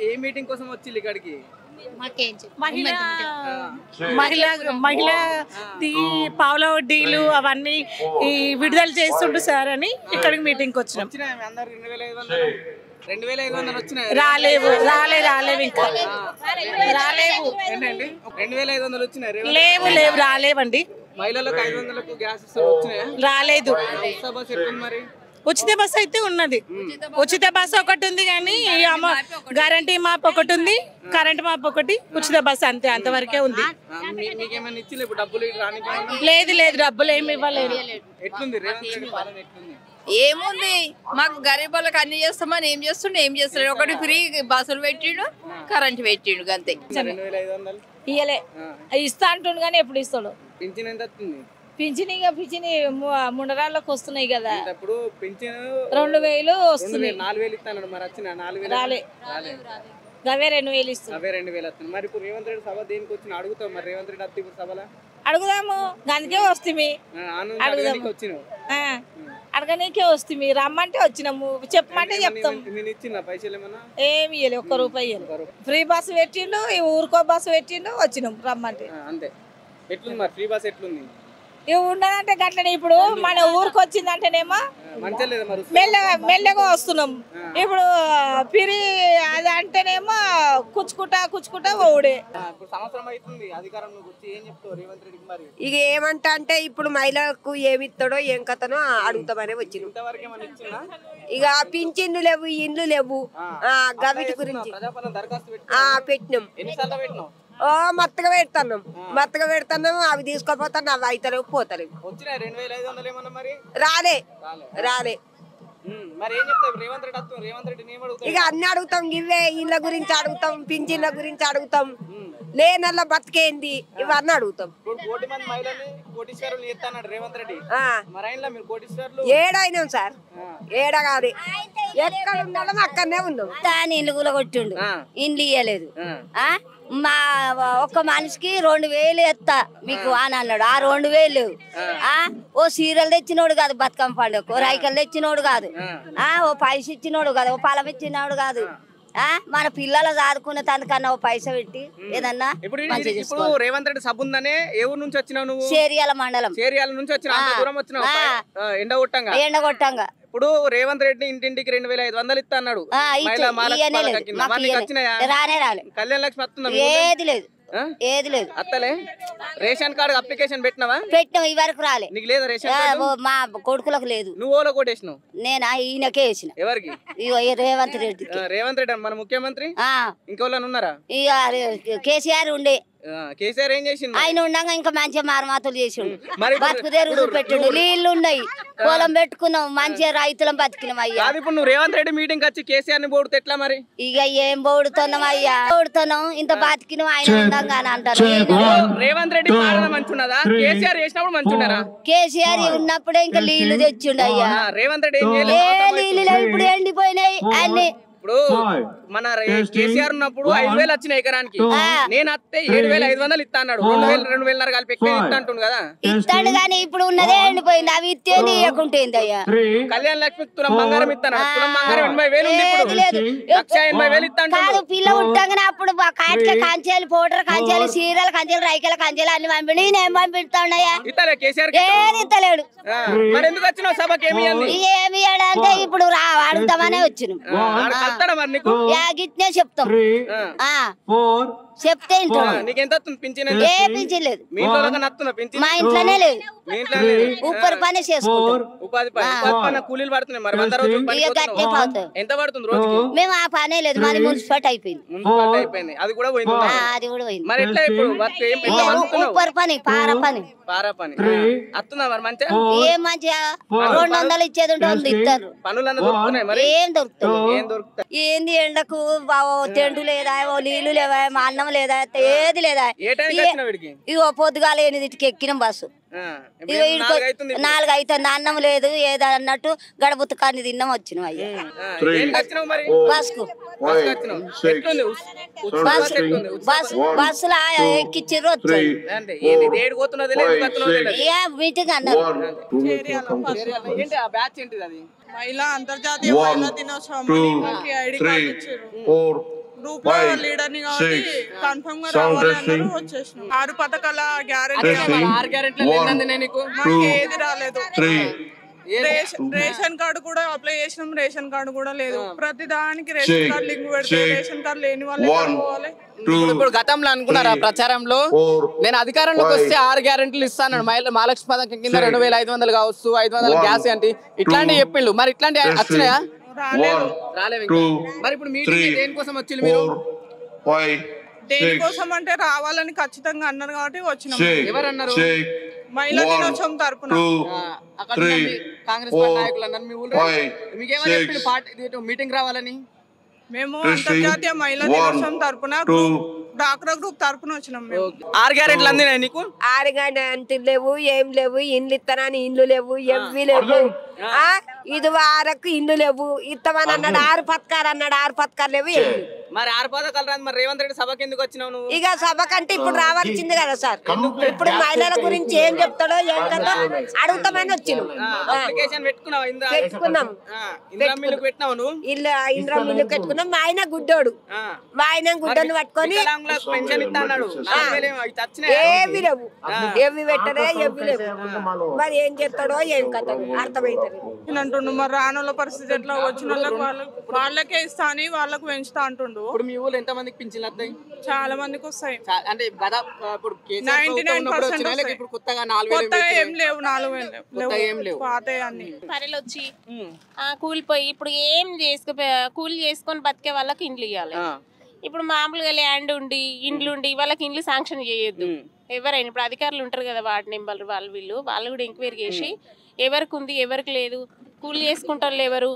ఏ meeting కోసం వచ్చిల్లు ఇక్కడికి? మహిళ పావుల వడ్డీలు అవన్నీ ఈ విడుదల చేస్తుండ్రు సార్ అని ఇక్కడికి మీటింగ్ వచ్చినాం. రాలేవు ఇంకా రాలేవు. 2500 వచ్చినాయి. లేవు రాలేవండి. మహిళలకు 500కు గ్యాస్ వచ్చినాయా? రాలేదు. మరి ఉచిత బస్సు అయితే ఉన్నది. ఉచిత బస్సు ఒకటి ఉంది కానీ గ్యారంటీ మాప్ ఒకటి ఉంది, కరెంట్ మాప్ ఒకటి, ఉచిత బస్సు అంతే, అంతవరకే ఉంది. లేదు డబ్బులు ఏమి ఇవ్వలేదు. ఏముంది మాకు గరీబ్ వాళ్ళకి అన్ని చేస్తామని ఏం చేస్తున్నాడు ఒకటి ఫ్రీ బస్సులు పెట్టిండు, కరెంట్ పెట్టిండు అంతే. ఇయ్యలే ఇస్తా అంటుండు కానీ ఎప్పుడు ఇస్తాడు? పింఛని 3 వస్తున్నాయి కదా, 2000 వస్తున్నాయి. 4000 ఇస్తాను మరి వచ్చిన 4000 రాలే, గవే 2000 ఇస్తాను. అవే 2000 వస్తుంది. మరి ఇప్పుడు రేవంత్ రెడ్డి సభ దేనికి వచ్చిన అడుగుతాం? మరి రేవంత్ రెడ్డి ఇప్పుడు సభలో అడుగుదాము, అందుకే వస్తుంది. అడగనీకే వస్తుంది, రమ్మంటే వచ్చినాము, చెప్పమంటే చెప్తాం. ఏమి ఇవ్వలే, ₹1 ఫ్రీ బస్సు పెట్టిండు, ఊరుకో బస్సు పెట్టిండు, వచ్చినాం రమ్మంటే అంతే. ఎట్లుంది మరి ఫ్రీ బస్ ఎట్లుంది? ఇవి ఉండదంటే గట్లనే. ఇప్పుడు మన ఊరికి వచ్చిందంటేనేమో మెల్లగా వస్తున్నాం. ఇప్పుడు పిరి అది అంటేనేమో కుచ్చుకుంటా ఓడే. ఇక ఏమంటా అంటే ఇప్పుడు మహిళలకు ఏమి ఇస్తాడో ఏం కథనో అడుగుతామనే వచ్చింది. ఇక పింఛన్లు లేవు, ఇండ్లు లేవు, గవిటి గురించి పెట్టినాం. మత్తగా పెడతాం, అవి తీసుకోపోతాను, అవి అయితలేవు పోతలేవు. రాలే ఇక అన్ని అడుగుతాం, ఇవే ఇళ్ళ గురించి అడుగుతాం, పింఛన్ల గురించి అడుగుతాం, లేనల్ల బతికేంది ఇవన్నీ అడుగుతాం. ఏడైనాం సార్, ఏడ కాదు, ఎక్కడ ఉన్నాం అక్కడనే ఉన్నాం. దాని ఇల్లు కూడా కొట్టిండు, ఇండ్లు ఇయ్యలేదు. మా ఒక్క మనిషికి 2000 ఎత్తా మీకు అని అన్నాడు. ఆ 2000 ఓ సీరియల్ తెచ్చినోడు కాదు, బతుకమ్మ పండుగ రైకలు తెచ్చినోడు కాదు, ఓ పైస ఇచ్చినోడు కాదు, ఓ పొలం ఇచ్చినోడు కాదు. మన పిల్లలు చదువుకునే తనకన్నా ఓ పైస పెట్టి ఏదన్నా. ఇప్పుడు రేవంత్ రెడ్డి సభ ఉందనే ఏ ఊరు నుంచి వచ్చినావు నువ్వు? చేరియాల మండలం. చేరియాల నుంచి వచ్చినావు ఎండగొట్టంగా. ఇప్పుడు రేవంత్ రెడ్డి ఇంటింటికి 2500 ఇస్తా అన్నాడు. రానే రాలే. కళ్యాణ లక్ష్మి వస్తుందా? ఏది లేదు. అత్తలే రేషన్ కార్డు అప్లికేషన్ పెట్టినావా? పెట్టినాం, ఈ వరకు రాలే. నీకు లేదా రేషన్ కార్డు? మా కొడుకులకు లేదు. నువ్వు ఓలో కొట్టేసినావు? నేను ఈయనకే వేసిన. ఎవరికి? రేవంత్ రెడ్డి. రేవంత్ రెడ్డి మన ముఖ్యమంత్రి. ఇంకోళ్ళని ఉన్నారా? ఇక కేసీఆర్ ఉండే. కేసీఆర్ ఏం చేసిండు? ఆయన ఉండగా ఇంకా మంచిగా మారమాతలు చేసిండు, బతుకుదేరు పెట్టిండు, నీళ్లు ఉన్నాయి, పొలం పెట్టుకున్నాం, మంచిగా రైతులం బతికినాం అయ్యా. ఇప్పుడు నువ్వు రేవంత్ రెడ్డి మీటింగ్ వచ్చి కేసీఆర్ ని పోడుతే ఎట్లా మరి? ఇక ఏం పోడుతున్నాం అయ్యా, పోడుతున్నాం, ఇంత బతికినాం ఆయన ఉండగా అని అంటారు. రేవంత్ రెడ్డి మంచున్నదా? కేసీఆర్ చేసినప్పుడు మంచున్నారా? కేసీఆర్ ఉన్నప్పుడే ఇంకా నీళ్లు తెచ్చిండు అయ్యా. రేవంత్ రెడ్డి నీళ్లు లేవు, ఇప్పుడు ఎండిపోయినాయి అన్ని. ఇప్పుడు మన కేసీఆర్ ఉన్నప్పుడు 5000 వచ్చినాయి ఎకరానికి, నేను అత్తే 7500 ఇస్తా అన్నాడు. 2000 కలిపి ఎక్కువ ఇస్తా అంటుండు కదా. ఇస్తాడు కానీ ఇప్పుడు ఉన్నదే ఎండిపోయింది, అవి ఇస్తేది ఇవ్వకుంటేంది అయ్యా. కళ్యాణ లక్ష్మి తులం బంగారం ఇస్తాను, తులం బంగారం 80,000 1,80,000 ఇస్తాను. పిల్ల పుట్టగానే అప్పుడు కంచెలు పౌడర్ కంచెలు చీరలు కంచెలు రైకల కంచెలు అన్ని పంపిణీ, నేను పంపిస్తాడయ్యా. ఇస్తలే కేసీఆర్? ఏది ఇస్తలేడు. మరి ఎందుకు వచ్చినావు సభకి? ఏమి అంటే ఇప్పుడు అడుగుతామనే వచ్చినాం. చెప్తాం, చెప్తే ఏ పింఛన్ లేదు, మా ఇంట్లోనే లేదు, ఉప్పరి పని చేసుకుంటాం, కూలీలు పడుతున్నాయి. మరి ఎంత పడుతుంది రోజు? మేము ఆ పనే లేదు, మాది మున్సిపాలిటీ అయిపోయింది, అది కూడా పోయింది. అది కూడా పోయింది. మరి ఎట్లా ఉప్పరి పని, పార పని వస్తుందా మరి? మంచిగా ఏం మంచిగా 200 ఇచ్చేది ఉంటుంది, ఇస్తారు. పనులన్నీ దొరుకుతున్నాయి మరి? ఏం దొరుకుతుంది? ఏంది ఎండకు తెండు లేదా, నీళ్లు లేవా, మా అన్నం లేదా, ఏది లేదా. ఇగో పొద్దుగాల 8కి ఎక్కినాం బస్సు, 4 అవుతుంది, అన్నం లేదు ఏదో అన్నట్టు గడబుత్త కానీ తిన్నాం వచ్చినాం అయ్యా. బస్సులో ఎక్కిచ్చిర్రు వచ్చాయి. మీటింగ్ అన్నారు. మహిళా అంతర్జాతీయ మహిళా దినోత్సవం గ్రూప్ లో లీడర్ ని కాబట్టి కన్ఫర్మ్ గా రావాలని వచ్చేసినాం 6 పథకాల గ్యారెంటీ 6 గ్యారెంటీలు ఏందండి నీకు మాకు ఏది రాలేదు రేషన్ కార్డు కూడా అప్లై చేసినాం రేషన్ కార్డు కూడా లేదు ప్రతి దానికి రేషన్ కార్డు లింక్ పెడితే రేషన్ కార్డు లేని వాళ్ళే పోవాలి ఇప్పుడు గతంలో అనుకున్నారా ప్రచారంలో నేను అధికారంలోకి వస్తే 6 గ్యారెంటీలు ఇస్తాను మహాలక్ష్మి పథకం కింద 2500 కావచ్చు 500 గ్యాస్ అంటే ఇట్లాంటివి చెప్పిండు మరి ఇట్లాంటి వచ్చినాయా రాలేవు మరి ఇప్పుడు మీటింగ్ దేనికోసం వచ్చింది మీరు దేనికోసం అంటే రావాలని ఖచ్చితంగా అన్నారు కాబట్టి వచ్చినాం ఎవరన్నారు మహిళా దినోత్సవం తరపున కాంగ్రెస్ పార్టీ నాయకులు అన్నారు మీ ఊళ్ళో మీకేమని చెప్పిండు పార్టీ మీటింగ్ రావాలని మేము అంతర్జాతీయ మహిళా దినోత్సవం తరపున డాక్రా గ్రూప్ తరపున వచ్చినాం మేము 6 గ్యారెంటీలు అందినాయి నీకు 6 గ్యారెంటీలు లేవు ఏం లేవు ఇండ్లు ఇస్తానని ఇండ్లు లేవు ఎవ్వి లేవు ఇది వారకు ఇండ్లు లేవు ఇస్తామని అన్నాడు 6 పథకాలు అన్నాడు 6 పథకాలు లేవు మరి 6 పథకాలు రాదు మరి రేవంత్ రెడ్డి సభకి ఎందుకు వచ్చినావు నువ్వు ఇక సభ కంటే ఇప్పుడు రావాల్సింది కదా సార్ ఇప్పుడు మహిళల గురించి ఏం చెప్తాడో ఏం కదా అడుగుతామని వచ్చినాం అప్లికేషన్ పెట్టుకున్నావు పెట్టుకున్నాం పెట్టినావు నువ్వు ఇంద్రా మిల్లు పెట్టుకున్నాం మా ఆయన గుడ్డోడు మా ఆయన గుడ్డను పట్టుకొని పెన్షన్ ఇస్తా అన్నాడు ఏవి లేవు ఏవి పెట్టడే ఏవి లేవు మరి ఏం చేస్తాడో ఏం కథ అర్థమైతుంది అంటుండు మరి రానుల పరిస్థితి ఎట్లా వచ్చిన వాళ్ళకే ఇస్తా అని వాళ్ళకు పెంచుతా అంటుండు ఇప్పుడు మీ ఊళ్ళో ఎంత మందికి పింఛన్లు వస్తాయి చాలా మందికి వస్తాయి అంటే ఇప్పుడు 99% ఇప్పుడు కొత్తగా 4000 కొత్తగా ఏం లేవు 4000 లేవు పాతే అన్ని పరెలు వచ్చి కూలిపోయి ఇప్పుడు ఏం కూలి చేసుకొని బతికే వాళ్ళకి ఇండ్లు ఇవ్వాలి ఇప్పుడు మామూలుగా ల్యాండ్ ఉండి ఇండ్లు ఉండి వాళ్ళకి ఇండ్లు శాంక్షన్ చేయొద్దు ఎవరైనా ఇప్పుడు అధికారులు ఉంటారు కదా వార్డు నెంబర్ వాళ్ళు కూడా ఎంక్వైరీ చేసి ఎవరికి ఉంది ఎవరికి లేదు కూలి చేసుకుంటారు ఎవరు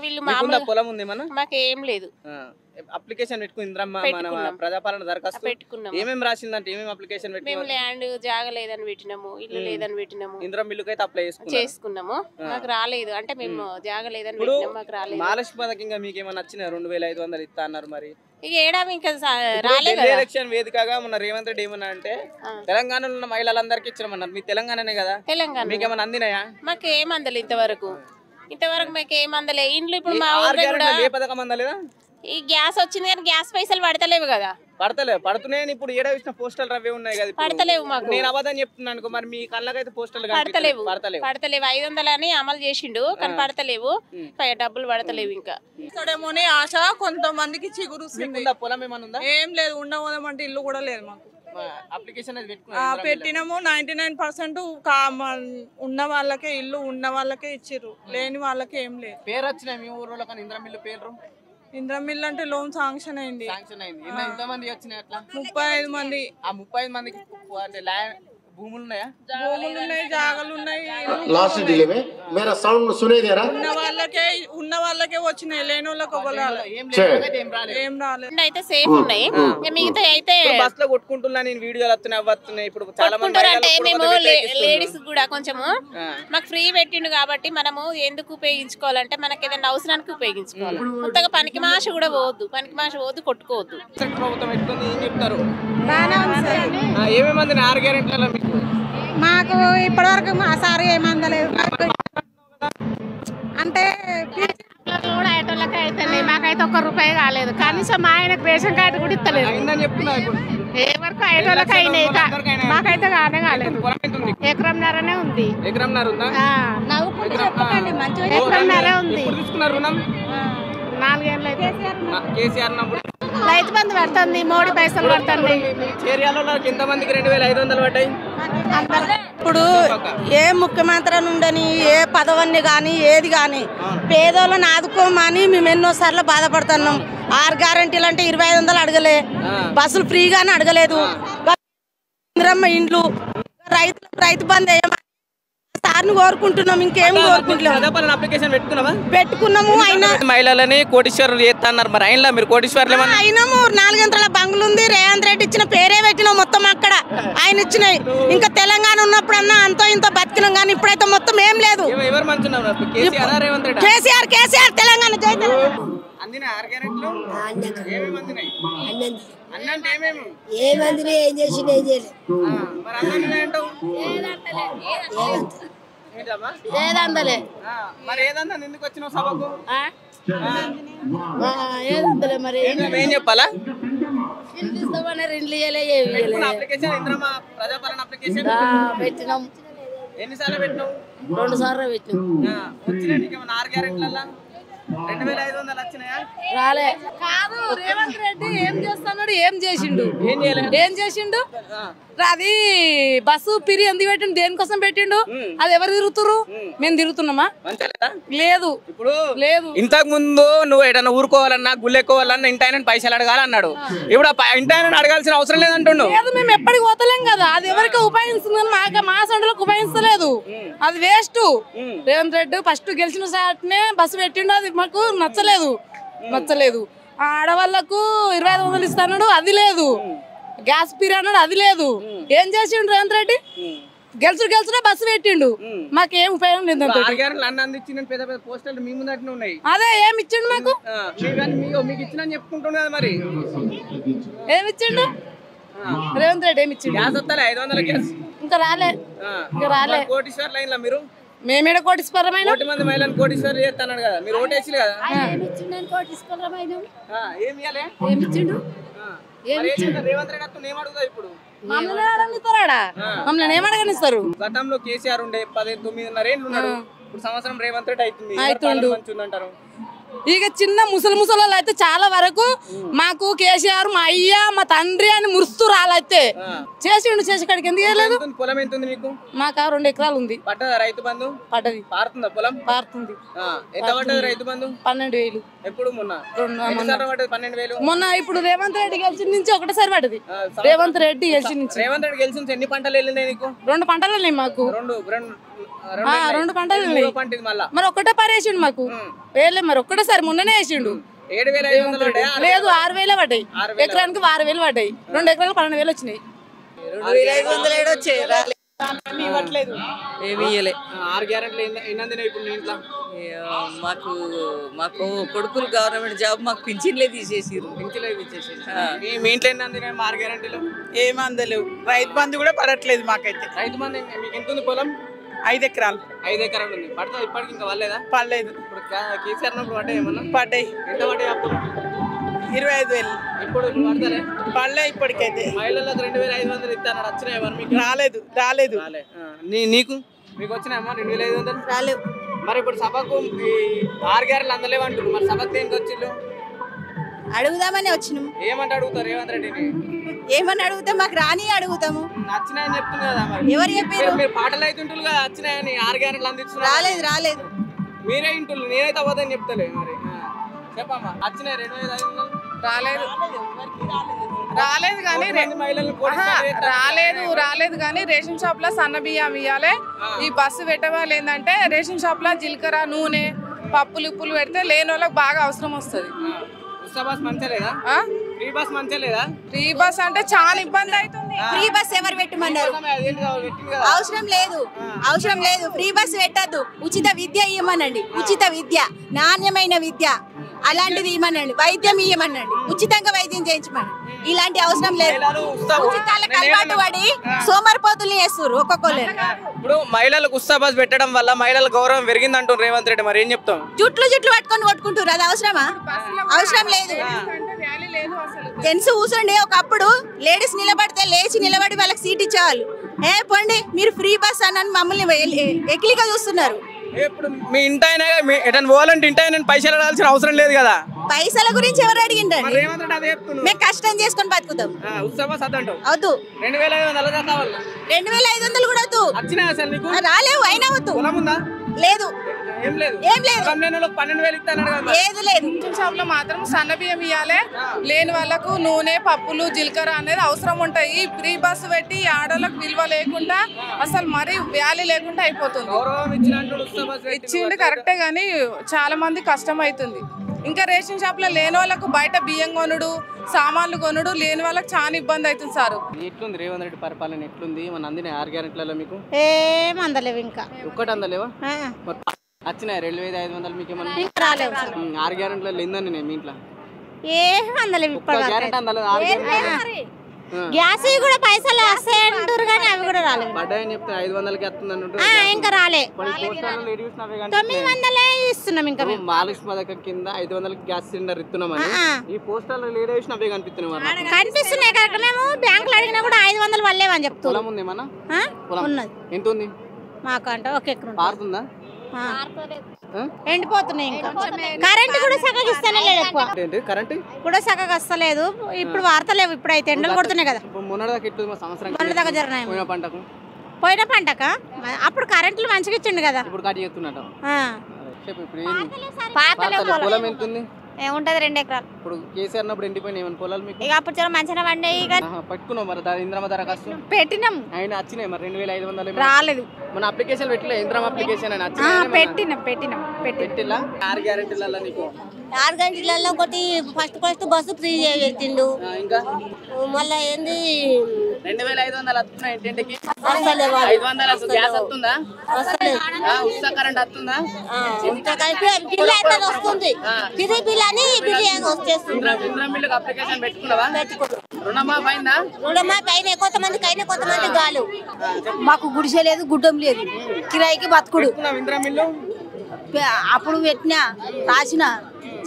వీళ్ళు మామూలు మాకు ఏం లేదు అప్లికేషన్ పెట్టుకుని ప్రజాపాలన దరఖాస్తు పెట్టుకున్నాం ఏమేమి రాసిందంటే ఏమేమి అప్లికేషన్ మేము ల్యాండ్ జాగలేదని పెట్టినాము ఇల్లు లేదని పెట్టినాము ఇంద్రా మిల్లుకి అయితే అప్లై చేసుకున్నాము మాకు రాలేదు అంటే మేము జాగలేదని పెట్టినాము మాకు రాలేదు మహాలక్ష్మి పథకంగా మీకు ఏమన్నా నచ్చినాయి 2500 ఇస్తా అన్నారు మరి ఇక ఏడాది ఇంకా రాలేదు ఎలక్షన్ వేదికగా మొన్న రేవంత్ రెడ్డి ఏమన్నా అంటే తెలంగాణలో ఉన్న మహిళలందరికీ ఇచ్చినామన్నారు మీ తెలంగాణనే కదా తెలంగాణ మీకు ఏమన్నా అందినాయా మాకు ఏం అందలేదు ఇంతవరకు మాకు ఏం అందలే ఇండ్లు ఇప్పుడు మా ఏ పథకం అందలేదా ఈ గ్యాస్ వచ్చింది కానీ గ్యాస్ పైసలు పడతలేవు కదా పడుతున్నాయని ఇప్పుడు ఏడా ఇచ్చిన పోస్టల్ రవే ఉన్నాయి కదా పడతలేవు మాకు నేను అబద్ధం చెప్తున్నాను మరి మీ కళ్ళకైతే పోస్టల్ పడతలేవు 500 అని అమలు చేసిండు కానీ పడతలేవు డబ్బులు పడతలేవు ఇంకా ఇక్కడేమోనే ఆశ కొంతమందికి చిగురుస్తుంది పొలం ఏమన్నా ఉందా ఏం లేదు ఉండమంటే ఇల్లు కూడా లేదు మాకు అప్లికేషన్ పెట్టినాము 99% ఉన్న వాళ్ళకే ఇల్లు ఉన్న వాళ్ళకే ఇచ్చిర్రు లేని వాళ్ళకే ఏం లేదు పేరు వచ్చినాయి మీ ఊర్లో కానీ ఇంద్రా మిల్లు పేరు ఇంద్రా మిల్ అంటే లోన్ శాంక్షన్ అయింది ఎంతమంది వచ్చినాయి అట్లా 35 మంది ఆ 35 మందికి అంటే భూములు ఉన్నాయా భూములు ఉన్నాయి జాగాలు ఉన్నాయి లాస్ట్ डिले में मेरा साउंड सुनाई दे रहा ఉన్న వాళ్ళకే వచ్చినాయి లేని వాళ్ళకి ఏం రాలేదు అయితే సేఫ్ ఉన్నాయి మిగతా అయితే బస్ లో కొట్టుకుంటున్నా నేను వీడియోలు వస్తున్నాయి ఇప్పుడు చాలా మంది అంటే మేము లేడీస్ కూడా కొంచెము మాకు ఫ్రీ పెట్టిండు కాబట్టి మనము ఎందుకు ఉపయోగించుకోవాలంటే మనకి ఏదైనా అవసరానికి ఉపయోగించుకోవాలి కొత్తగా పనికి మాష కూడా పోవద్దు కొట్టుకోవద్దు ప్రభుత్వం ఎట్లుంది ఏం చెప్తారు ఏమేమంది 6 గ్యారెంటీల మాకు ఇప్పటివరకు మా సార్ ఏమందలేదు అంటే కూడా ఆటోలకి అయితే మాకైతే ₹1 కాలేదు కనీసం మా ఆయనకు రేషన్ కార్డు కూడా ఇస్తలేదు ఏ వరకు ఆటోలకి అయినాయి మాకైతే కాలేదు ఎకరంన్నరనే ఉంది ఎకరంన్నర ఉంది 4 ఏళ్ళు అయితే రైతు బంధు పడుతుంది మోడీ పైసలు పడుతుంది ఎంతమందికి 2500 పడ్డాయి ఇప్పుడు ఏ ముఖ్యమంత్రి ఉండని ఏ పదవన్ని కానీ ఏది కానీ పేదోళ్ళని ఆదుకోమని మేము ఎన్నోసార్లు బాధపడుతున్నాం 6 గ్యారెంటీలు అంటే 2500 అడగలే బస్సులు ఫ్రీగానే అడగలేదు ఇండ్లు రైతు బంధు సార్ని కోరుకుంటున్నాం ఇంకేం కోరుకుంటున్నాము పెట్టుకున్నాము మహిళలని కోటీశ్వరులు చేస్తున్నారు మరి అయినా మీరు కోటీశ్వరులు అయినాము 4 గంటల బంగులు ఉంది రేవంత్ రెడ్డి ఇచ్చిన పేరే పెట్టినాం మొత్తం అక్కడ ఆయన ఇచ్చినాయి ఇంకా తెలంగాణ ఉన్నప్పుడన్నా అంతో ఇంతో బతికినాం కానీ ఇప్పుడైతే మొత్తం ఏం లేదు కేసీఆర్ తెలంగాణ ఏమంది ఏం చేసి ఏం చేయలేదు మరి ఏదన్నా ఎందుకు వచ్చినావు సభకు ఏదంతలే మరి ఏం చెప్పాలా? ఇండ్లు ఇస్తామన్నారు, ఇండ్లు అప్లికేషన్ ఇంద్రమా ప్రజాపాలన అప్లికేషన్ పెట్టినాం. ఎన్నిసార్లు పెట్టినావు? 2 సార్లు పెట్టినాం. వచ్చినా నీకేమన్నా 6 గ్యారెంటీలల్లా 2500 వచ్చినాయా? రాలే. కాదు, రేవంత్ రెడ్డి ఏం చేస్తున్నాడు, ఏం చేసిండు? ఏం చేసిండు? అది బస్సు పిరి ఎందుకు పెట్టిండు, దేనికోసం పెట్టిండు? అది ఎవరు తిరుగుతురు? మేము తిరుగుతున్నామా? లేదు. ఇప్పుడు లేదు. ఇంతకు ముందు నువ్వు ఎటన్నా ఊరుకోవాలన్నా గుల్లెక్కోవాలన్నా ఇంటి ఆయన పైసలు అడగాలన్నాడు. ఇప్పుడు ఇంటి ఆయన అడగాల్సిన అవసరం లేదంటుండు. లేదు, మేము ఎప్పటికి పోతలేం కదా. అది ఎవరికి ఉపయోగిస్తుందని మా సండులకు ఉపయోగిస్తలేదు. అది వేస్ట్. రేవంత్ రెడ్డి ఫస్ట్ గెలిచిన సాట్నే బస్సు పెట్టిండు, అది మాకు నచ్చలేదు. ఆడవాళ్లకు 2500 ఇస్తాడు, అది లేదు. గ్యాస్ పీరియడ్ అన్నాడు, అది లేదు. ఏం చేసిండు రేవంత్ రెడ్డి? గెలుచుడే బస్సు పెట్టిండు, మాకేం ఉపయోగం లేదు. అదే ఏమి ఇచ్చిండు మాకు? మీకు ఇచ్చిన చెప్పుకుంటున్నా కదా, మరి ఏమిచ్చిండు రేవంత్ రెడ్డి? ఏమి ఇచ్చిండు? 500 గ్యాస్ ఇంకా రాలే. కోటీశ్వర్ లైన్ లో మీరు మేమేడ కోటీశ్వరమైన 1 మంది మహిళలు కోటీశ్వర్ చేస్తాడు కదా, మీరు ఓటేసి కదా. రేవంత్ రెడ్డి ఏం అడుగుతా ఇప్పుడు? మమ్మల్ని ఏమడగనిస్తారు? గతంలో కేసీఆర్ ఉండే 9.5 ఏళ్ళు ఉన్నాడు. ఇప్పుడు సంవత్సరం రేవంత్ రెడ్డి అవుతుంది అంటారు. ఇక చిన్న ముసలి అయితే చాలా వరకు మాకు కేసీఆర్ మా అయ్య మా తండ్రి అని మురుస్తూ రాలైతే చేసి కడికి ఎందుకు చేయలేదు? పొలం ఎంత ఉంది మీకు? మాకు 2 ఎకరాలు ఉంది. పట్టదా రైతు బంధు? పడ్డది. పారుతుందా పొలం? పారుతుంది. ఎంత పడ్డది రైతు బంధు? 12,000. ఎప్పుడు మొన్న 12,000? మొన్న ఇప్పుడు రేవంత్ రెడ్డి గెలిచిన నుంచి ఒకటేసారి పడ్డది. రేవంత్ రెడ్డి గెలిచిన ఎన్ని పంటలు వెళ్ళినాయి నీకు? 2 పంటలు వెళ్ళినాయి మాకు. 2 పంటలు వెళ్ళినాయి. మరి ఒక్కటే పరేసిండు మాకు. వేయలే మరి ఒక్కటేసారి మొన్ననే వేసిండు. 7,500 లేదు, 6,000 పడ్డాయి. ఎకరానికి 6,000 పడ్డాయి. 2 ఎకరాలకు 12,000 వచ్చినాయి. 2,500 వచ్చాయి. ఇవ్వట్లేదు, ఏమి ఇయ్యలే. 6 గ్యారెంటీలు ఎన్నందినాయి ఇప్పుడు మీ ఇంట్లో? మాకు కొడుకులు గవర్నమెంట్ జాబ్, మాకు పింఛన్లే తీసేసారు. మీ ఇంట్లో ఎన్నందినాయి 6 గ్యారెంటీలు? ఏమి అందలేవు. రైతు బంధు కూడా పడట్లేదు మాకైతే. రైతు బంధు మీకు ఎంత ఉంది పొలం? 5 ఎకరాలు. 5 ఎకరాలు ఉంది. పడతా ఇప్పటికి ఇంకా పడలేదా? పడలేదు. ఇప్పుడు కేసీఆర్ పడ్డాయి ఏమన్నా? పడ్డాయి. ఎంత పడ్డాయి అప్పుడు? 25,000. ఇప్పుడు పడతానే పడలే ఇప్పటికైతే. మహిళలకు 2,500 ఇస్తాను వచ్చినాయి మరి మీకు? రాలేదు. నీకు మీకు వచ్చినాయమ్మా 2,500? రాలేవు. మరి ఇప్పుడు సభకు 6 గ్యారెంటీలు అందలేవంటారు, మరి సభకు దేనికి వచ్చిండు? అడుగుదామని వచ్చినాం. ఏమంటే అడుగుతారు రేవంత్ రెడ్డిని? ఏమని అడుగుతాం? మాకు రాని అడుగుతాము. నచ్చినాయని చెప్తుంది కదా. మరి ఎవరు చెప్పారు? మీరు పాటలు అయితే ఉంటున్నారు కదా, వచ్చినాయని 6 గ్యారెంటీలు అందిస్తున్నారు. రాలేదు. మీరే ఇంటున్నారు, నేనైతే అవ్వదని చెప్తలే. మరి చెప్పమ్మా, వచ్చినాయి 2,500? రాలేదు కానీ రేషన్ షాప్ లో సన్న బియ్యం ఇవ్వాలి. ఈ బస్సు పెట్టే వాళ్ళు ఏంటంటే రేషన్ షాప్ లో జీలకర్ర నూనె పప్పులు ఉప్పులు పెడితే లేని వాళ్ళకి బాగా అవసరం వస్తుంది. ఫ్రీ బస్ అంటే చాలా ఇబ్బంది అవుతుంది. ఫ్రీ బస్ ఎవరు పెట్టమన్నారు? అవసరం లేదు. ఫ్రీ బస్ పెట్టద్దు. ఉచిత విద్య ఇవ్వమనండి. ఉచిత విద్య, నాణ్యమైన విద్య అలాంటిది ఇవ్వమనండి. వైద్యం ఇవ్వమనండి. ఉచితంగా వైద్యం చేయించమనండి. ఇలాంటి అవసరం లేదు. ఉచితాలకు అలవాటు పడి సోమరిపోతుల్ని చేస్తారు ఒక్కొక్కరు. ఇప్పుడు మహిళలకు ఉచిత బస్ పెట్టడం వల్ల మహిళల గౌరవం పెరిగింది అంటారు రేవంత్ రెడ్డి, మరి ఏం చెప్తాం? జుట్లు పట్టుకొని కొట్టుకుంటారు. అది అవసరమా? అవసరం లేదు. జెంట్స్ కూర్చోండి. ఒకప్పుడు లేడీస్ నిలబడితే లేచి నిలబడి వాళ్ళకి సీట్ ఇచ్చేవాళ్ళు. పోండి మీరు ఫ్రీ బస్ అని మమ్మల్ని ఎక్కిలిగా చూస్తున్నారు. ఇప్పుడు మీ ఇంటి ఆయన ఎటన్నా పోవాలంటే ఇంటి ఆయన పైసలు అడాల్సిన అవసరం లేదు కదా. పైసల గురించి ఎవరు అడిగిండ్రండి? మేము కష్టం చేసుకొని బతుకుతాం. వద్దు. 2,500 కూడా వద్దు. రాలేవు. అయినా వద్దు. లేదు. ఏం లేదు. 12,000 లేదు. షాప్ లో మాత్రం సన్న బియ్యం ఇవ్వాలి. లేని వాళ్ళకు నూనె పప్పులు జీలకర్ర అనేది అవసరం ఉంటాయి. ఫ్రీ బస్సు పెట్టి ఆడోళ్ళకు విలువ లేకుండా అసలు మరీ వ్యాలీ లేకుండా అయిపోతుంది. ఇచ్చిండు కరెక్టే గానీ చాలా మంది కష్టం అవుతుంది. ఇంకా రేషన్ షాప్ లో లేని వాళ్ళకు బయట బియ్యం కొనుడు సామాన్లు కొనుడు లేని వాళ్ళకి చాలా ఇబ్బంది అవుతుంది. సార్ ఎట్లుంది రేవంత్ రెడ్డి పరిపాలన ఎట్లుంది? మన అందిన 6 గ్యారెంటీలలో మీకు ఏం అందలేవు. ఇంకా ఒక్కటి అందలేవా? వచ్చినాయి 2,500 మీకు ఏమన్నా? 6 గ్యారెంటీలలో ఏందండి నేను మీ ఇంట్లో ఏం అందలేవు. గ్యారెంటీ అందలేదు. గ్యాస్ కూడా పైసలు వస్తాయి అంటారు కానీ అవి కూడా రాలేదు. పడ్డాయని చెప్తే 500కి వస్తుంది ఇంకా రాలే. అంటుంటారు. 900 ఇస్తున్నాం. ఇంకా మహాలక్ష్మి పథకం కింద 500కి గ్యాస్ సిలిండర్ ఇస్తున్నామని ఈ పోస్టల్ లేట్ వేసిన అవే కనిపిస్తున్నాయి. కనిపిస్తున్నాయి కదా. మేము బ్యాంకులో అడిగినా కూడా 500 వల్లేవని చెప్తున్నాం. పొలం ఉంది ఏమన్నా? ఉన్నది. ఎంత ఉంది? మాకంటే 1 ఎకరం పారుతుందా? ఎండిపోతున్నాయి. ఇంకా కరెంట్ కూడా సగగా ఇస్తానే లేదు. ఎక్కువ కరెంట్ కూడా సగగా వస్తలేదు. ఇప్పుడు వార్తలేవు. ఇప్పుడైతే ఎండలు కొడుతున్నాయి కదా. మొన్నటి దాకా జరిగినాయి. పోయిన పంటకు పోయిన పంటక అప్పుడు కరెంట్లు మంచిగా ఇచ్చిండు కదా. ఇప్పుడు కట్ చేస్తున్నట్టు. పొలం ఎంత ఉంది? ఏముంటది 2 ఎకరాలు. ఇప్పుడు కేసీఆర్ అన్నప్పుడు ఎండిపోయినాయి ఏమన్నా పొలాలు మీకు? ఇక అప్పుడు చాలా మంచిగా పండాయి. పట్టుకున్నావు మరి ఇంద్రమ దరఖాస్తు పెట్టినాం. ఆయన వచ్చినాయి మరి 2500 రాలేదు. మన అప్లికేషన్ పెట్టలే ఇంద్రమ అప్లికేషన్ అని పెట్టినాం. పెట్టిలా 6 గ్యారెంటీలలో నీకు 6 గంటలలో ఒకటి ఫస్ట్ బస్సు ఫ్రీ పెట్టిండు. ఇంకా మళ్ళా ఏంది 2500 వస్తున్నాయి ఇంటింటికి. 500 గ్యాస్ వస్తుందా? ఉచిత కరెంట్ వస్తుందా? బిల్ అయితే వస్తుంది. బిల్ అని బిల్ వచ్చేస్తుంది. ఇంద్రమిల్లుకి అప్లికేషన్ పెట్టుకున్నావా? రుణమాఫీ అయిందా? రుణమాఫీ అయినా కొంతమందికి అయినా కొంతమంది గాలు. మాకు గుడిసె లేదు, గుడ్డం లేదు, కిరాయికి బతుకుడు. ఇంద్రమిల్లు అప్పుడు పెట్టినా రాసిన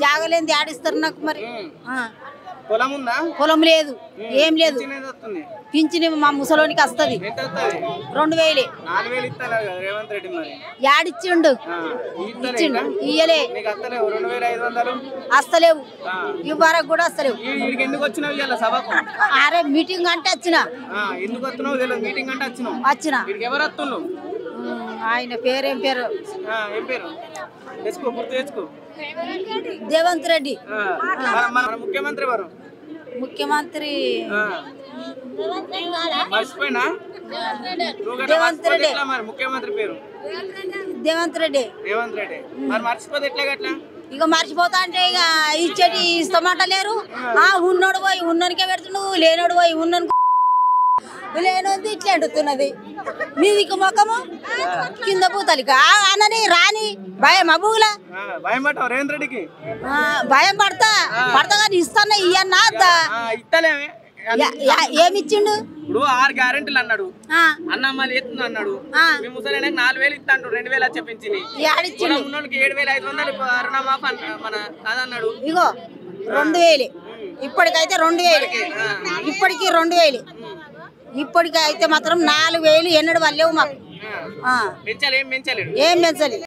జాగలేంది ఆడిస్తారు నాకు. మరి పొలం ఉందా? పొలం లేదు, ఏం లేదు. పింఛని మా ముసలోనికి వస్తుంది 2000. 4000 ఇస్తాను రేవంత్ రెడ్డి. మరి యాడిచ్చిండు? ఇయ్యలే. 2500 వస్తలేవు. ఇవ్వరకు కూడా వస్తలేవు. ఎందుకు వచ్చినావు ఇవాళ సభకు? అరే మీటింగ్ అంటే వచ్చిన. ఎందుకు వస్తున్నావు? మీటింగ్ అంటే వచ్చిన. ఎవరు వస్తున్నావు? ఆయన పేరేం పేరు? ఏం పేరు? తెచ్చుకో, గుర్తు తెచ్చుకో. రేవంత్ రెడ్డి. మన ముఖ్యమంత్రి ఎవరు? ముఖ్యమంత్రి మర్చిపోయినా? రేవంత్ రెడ్డి. మరి ముఖ్యమంత్రి పేరు రేవంత్ రెడ్డి. మరి మర్చిపోతే ఎట్లా గట్లా? ఇక మర్చిపోతా అంటే ఇక ఇచ్చేటి ఇస్తామంట లేరు. ఉన్నోడు పోయి ఉన్నోనికే పెడుతుండు, లేనోడు పోయి ఉన్నోనికి లేనోది ఇట్లా ఎండుతున్నది. మీదికి మొక్కము కింద పూతలిక అనని రాని భయం అబూగులా రేవంత్ రెడ్డికి భయం పడతా కానీ ఇస్తానే ఇయ్యన్నా ఇస్తలేమే. ఏమిచ్చిండు? ఇప్పుడు 6 గ్యారెంటీలు అన్నాడు. అన్న మళ్ళీ ఎత్తున్నా అన్నాడు. మేము ముసలి 4000 ఇస్తాడు, 2000 చెప్పించింది. 7500 రుణమాఫీ మన అదన్నాడు. ఇగో 2000 ఇప్పటికైతే 2000. ఇప్పటికి 2000. ఇప్పటికి అయితే మాత్రం 4000 ఎన్నడు వాళ్ళేవు మాకు. పెంచాలి, ఏం పెంచాలి? ఏం పెంచాలి?